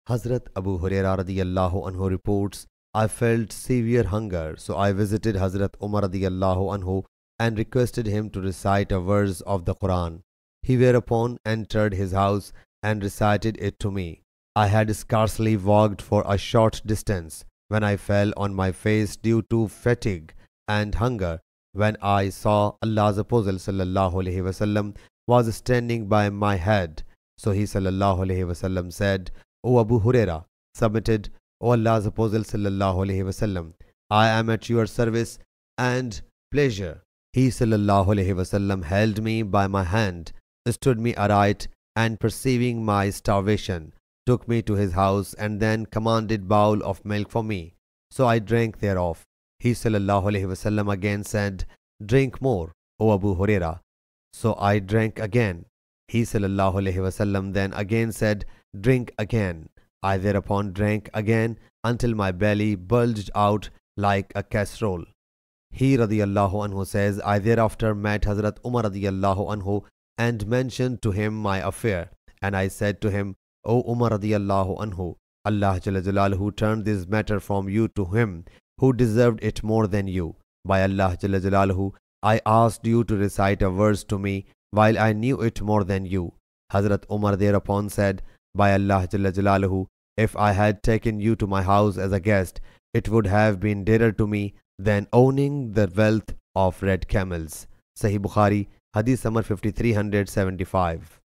Hazrat Abu Huraira radiyallahu anhu reports, I felt severe hunger, so I visited Hazrat Umar radiyallahu anhu and requested him to recite a verse of the Quran. He whereupon entered his house and recited it to me. I had scarcely walked for a short distance when I fell on my face due to fatigue and hunger, when I saw Allah's Apostle sallallahu alaihi wasallam was standing by my head. So he sallallahu alaihi wasallam said, O Abu Huraira, submitted, O Allah's Apostle sallallahu alaihi wasallam, I am at your service and pleasure. He sallallahu alaihi wasallam held me by my hand, stood me aright, and perceiving my starvation, took me to his house and then commanded bowl of milk for me. So I drank thereof. He sallallahu alaihi wasallam again said, Drink more, O Abu Huraira. So I drank again. He sallallahu alaihi wasallam then again said, Drink again. I thereupon drank again until my belly bulged out like a casserole. He radiyallahu anhu says, I thereafter met Hazrat Umar radiyallahu anhu and mentioned to him my affair. And I said to him, O Umar radiyallahu anhu, Allah Jalla Jalaluhu turned this matter from you to him who deserved it more than you. By Allah Jalla Jalaluhu, I asked you to recite a verse to me while I knew it more than you. Hazrat Umar thereupon said, By Allah Jalla Jalaluhu, if I had taken you to my house as a guest, it would have been dearer to me than owning the wealth of red camels. Sahih Bukhari, Hadith number 5375.